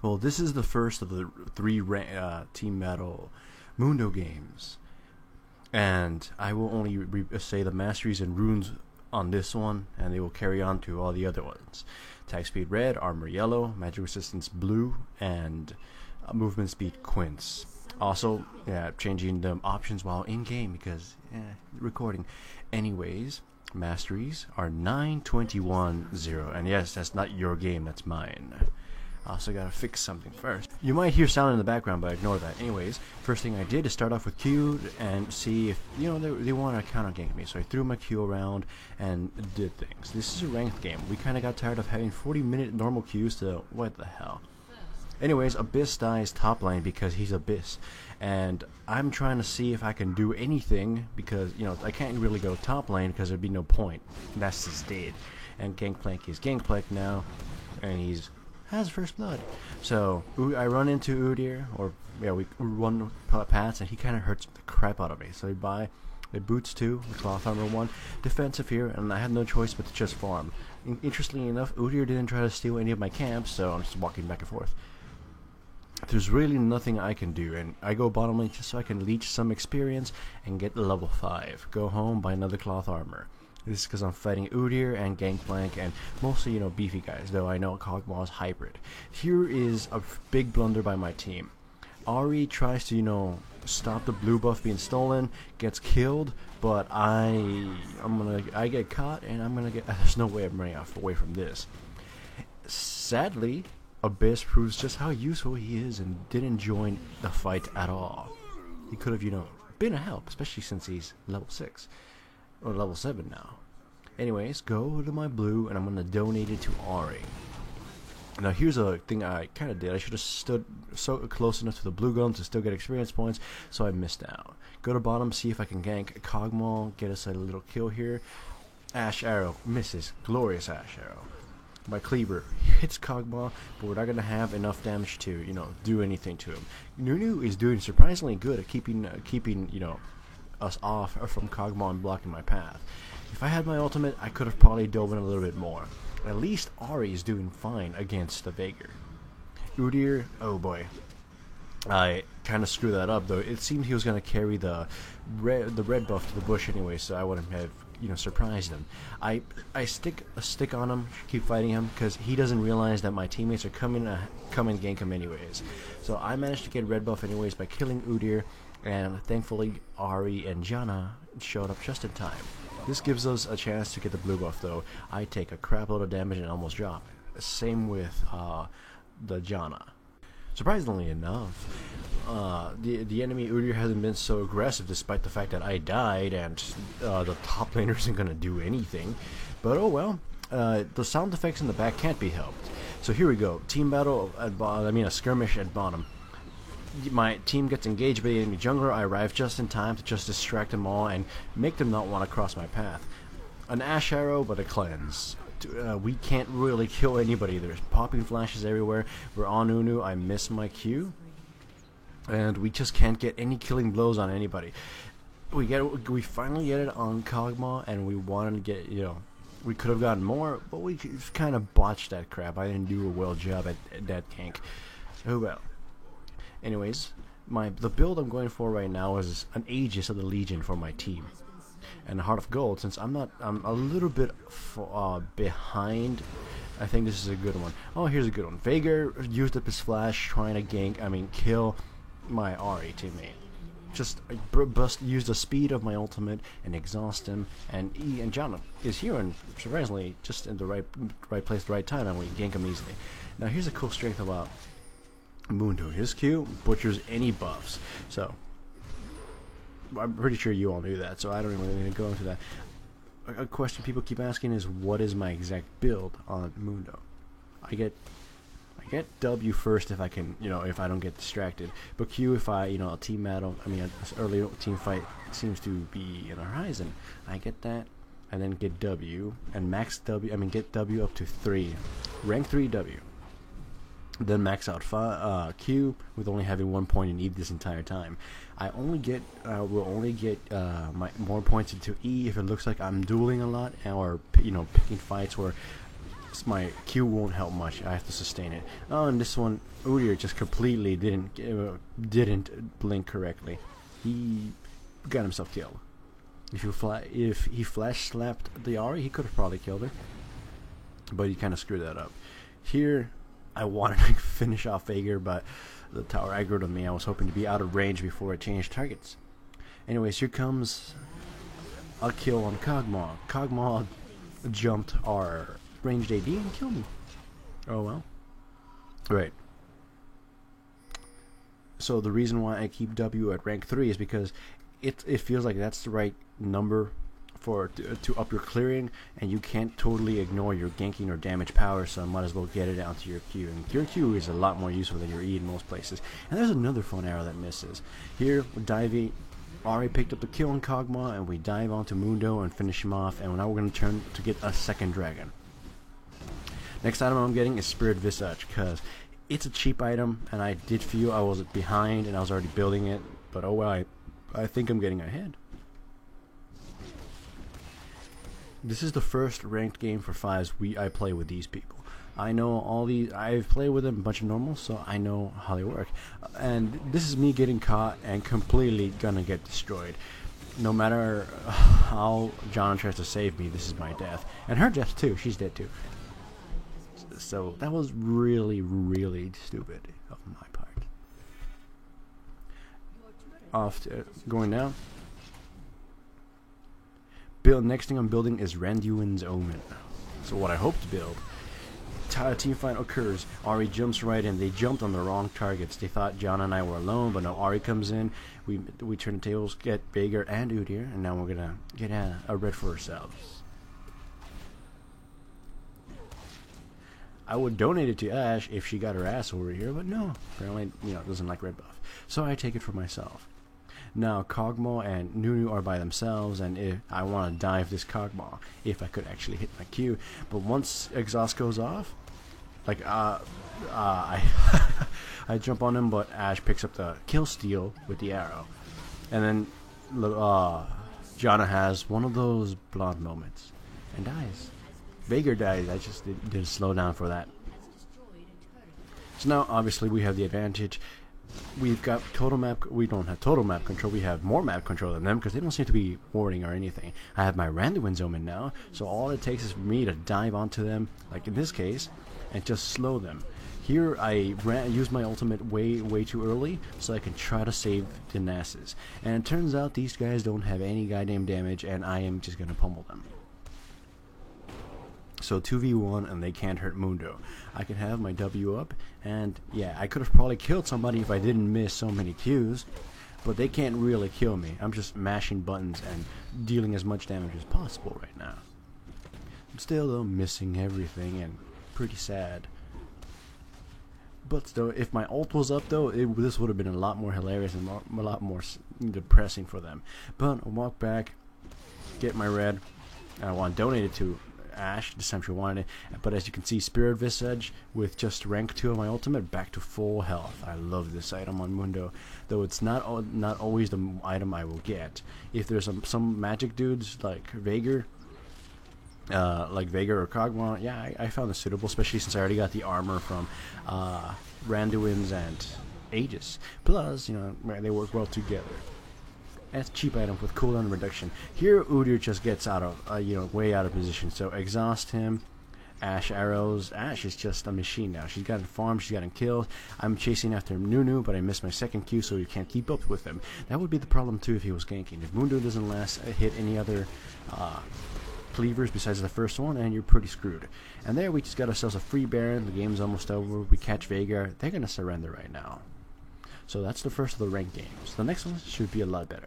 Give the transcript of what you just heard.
Well, this is the first of the three Team Battle Mundo games, and I will only say the masteries and runes on this one, and they will carry on to all the other ones. Attack speed red, armor yellow, magic resistance blue, and movement speed quince. Also, yeah, changing the options while in game because recording. Anyways, masteries are 921-0, and yes, that's not your game, that's mine. I also gotta fix something first. You might hear sound in the background, but ignore that. Anyways, first thing I did is start off with Q and see if, they want to counter gank me. So I threw my Q around and did things. This is a ranked game. We kind of got tired of having 40-minute normal Qs to what the hell. Anyways, Abyss dies top lane because he's Abyss. And I'm trying to see if I can do anything because, I can't really go top lane because there'd be no point. That's just dead. And Gangplank is Gangplank now, and he's has first blood. So I run into Udyr, we run past, and he kind of hurts the crap out of me. So I buy the boots 2, the cloth armor 1, defensive here, and I had no choice but to just farm. Interestingly enough, Udyr didn't try to steal any of my camps, so I'm just walking back and forth. There's really nothing I can do, and I go bottom lane just so I can leech some experience and get level 5. Go home, buy another cloth armor. This is because I'm fighting Udyr and Gangplank and mostly, beefy guys, though I know Kog'Maw is hybrid. Here is a big blunder by my team. Ahri tries to, stop the blue buff being stolen, gets killed, but I get caught, and there's no way I'm running away from this. Sadly, Abyss proves just how useful he is and didn't join the fight at all. He could have, been a help, especially since he's level 6. Or level 7 now. Anyways, go to my blue, and I'm going to donate it to Ahri. Now here's a thing I kind of did. I should have stood so close enough to the blue gun to still get experience points, so I missed out. Go to bottom, see if I can gank Kog'Maw, get us a little kill here. Ash Arrow misses. Glorious Ash Arrow. My cleaver hits Kog'Maw, but we're not going to have enough damage to, do anything to him. Nunu is doing surprisingly good at keeping us off from Kog'Maw and blocking my path. If I had my ultimate, I could have probably dove in a little bit more. At least Ahri is doing fine against the Veigar. Udyr, oh boy. I kind of screwed that up, though. It seemed he was going to carry the red buff to the bush anyway, so I wouldn't have surprised him. I stick a stick on him, keep fighting him, because he doesn't realize that my teammates are coming and gank him anyways. So I managed to get red buff anyways by killing Udyr, and thankfully Ahri and Janna showed up just in time. This gives us a chance to get the blue buff, though. I take a crap load of damage and almost drop. Same with the Janna. Surprisingly enough, the enemy Udyr hasn't been so aggressive despite the fact that I died and the top laner isn't going to do anything. But oh well, the sound effects in the back can't be helped. So here we go, team battle at bottom, a skirmish at bottom. My team gets engaged by the enemy jungler. I arrive just in time to just distract them all and make them not want to cross my path. An Ash Arrow, but a cleanse. We can't really kill anybody. There's popping flashes everywhere. We're on Nunu. I miss my Q, and we just can't get any killing blows on anybody. We finally get it on Kog'Maw, and we wanted to get we could have gotten more, but we kind of botched that crap. I didn't do a well job at that gank. Oh well. Anyways, the build I'm going for right now is an Aegis of the Legion for my team. And Heart of Gold, since I'm a little bit behind. I think this is a good one. Oh, here's a good one. Veigar used up his flash trying to kill my Ahri teammate. Just use the speed of my ultimate and exhaust him. And Janna is here and surprisingly just in the right place at the right time, and we gank him easily. Now here's a cool strength about Mundo. His Q butchers any buffs. So I'm pretty sure you all knew that, so I don't even need to go into that. A question people keep asking is, what is my exact build on Mundo? I get W first if I can, if I don't get distracted. But Q if I, a team battle, an early team fight seems to be in the horizon. I get that, and then get W, and max W, get W up to 3. Rank 3 W. Then max out Q with only having 1 point in E this entire time. I will only get my more points into E if it looks like I'm dueling a lot or picking fights where my Q won't help much. I have to sustain it. Oh, and this one, Udyr just completely didn't blink correctly. He got himself killed. If he flash slapped the Ahri, he could have probably killed her, but he kind of screwed that up. Here, I wanted to finish off Veigar, but the tower aggroed on me. I was hoping to be out of range before it changed targets. Anyways, here comes a kill on Kog'Maw. Kog'Maw jumped our ranged AD and killed me. Oh well. Right. So the reason why I keep W at rank 3 is because it feels like that's the right number for to up your clearing, and you can't totally ignore your ganking or damage power, so I might as well get it out to your Q. And your Q is a lot more useful than your E in most places. And there's another fun arrow that misses. Here, Divey already picked up the kill on Kog'Maw, and we dive onto Mundo and finish him off, and now we're going to turn to get a second dragon. Next item I'm getting is Spirit Visage, because it's a cheap item, and I did feel I was behind, and I was already building it, but oh well, I think I'm getting ahead. This is the first ranked game for 5s I play with these people. I know all these. I've played with them a bunch of normals, so I know how they work. And this is me getting caught and completely gonna get destroyed. No matter how John tries to save me, this is my death. And her death too. She's dead too. So that was really, really stupid of my part. Off to, going down. Next thing I'm building is Randuin's Omen. So what I hope to build. Team fight occurs. Ahri jumps right in. They jumped on the wrong targets. They thought John and I were alone, but no. Ahri comes in. We turn the tables, get Veigar and Udyr, and now we're gonna get a red for ourselves. I would donate it to Ashe if she got her ass over here, but no. Apparently, doesn't like red buff. So I take it for myself. Now, Kog'Maw and Nunu are by themselves, and if I want to dive this Kog'Maw, if I could actually hit my Q. But once exhaust goes off, like, I jump on him, but Ashe picks up the kill steal with the arrow. And then, Janna has one of those blonde moments, and dies. Veigar dies. I just didn't slow down for that. So now, obviously, we have the advantage. We've got total map. We don't have total map control. We have more map control than them because they don't seem to be warding or anything. I have my Randuin's Omen now, so all it takes is for me to dive onto them, like in this case, and just slow them. Here I used my ultimate way too early, so I can try to save the Nasus. And it turns out these guys don't have any goddamn damage, and I am just gonna pummel them. So 2v1 and they can't hurt Mundo. I can have my W up, and yeah, I could have probably killed somebody if I didn't miss so many Qs, but they can't really kill me. I'm just mashing buttons and dealing as much damage as possible right now. I'm still though missing everything and pretty sad. But though, if my ult was up though, this would have been a lot more hilarious and a lot more depressing for them. But I'll walk back, get my red, and I want to donate it to Ashe. This time she wanted it, but as you can see, Spirit Visage with just rank 2 of my ultimate, back to full health. I love this item on Mundo, though it's not always the item I will get. If there's some magic dudes like Veigar or Kog'Maw, yeah, I found this suitable, especially since I already got the armor from Randuin's and Aegis. Plus, they work well together. That's a cheap item with cooldown reduction. Here, Udyr just gets out of, way out of position. So exhaust him. Ashe arrows. Ashe is just a machine now. She's gotten farmed. She's gotten killed. I'm chasing after Nunu, but I missed my second Q, so you can't keep up with him. That would be the problem too if he was ganking. If Mundo doesn't hit any other cleavers besides the first one, and you're pretty screwed. And there, we just got ourselves a free Baron. The game's almost over. We catch Veigar. They're gonna surrender right now. So that's the first of the ranked games. The next one should be a lot better.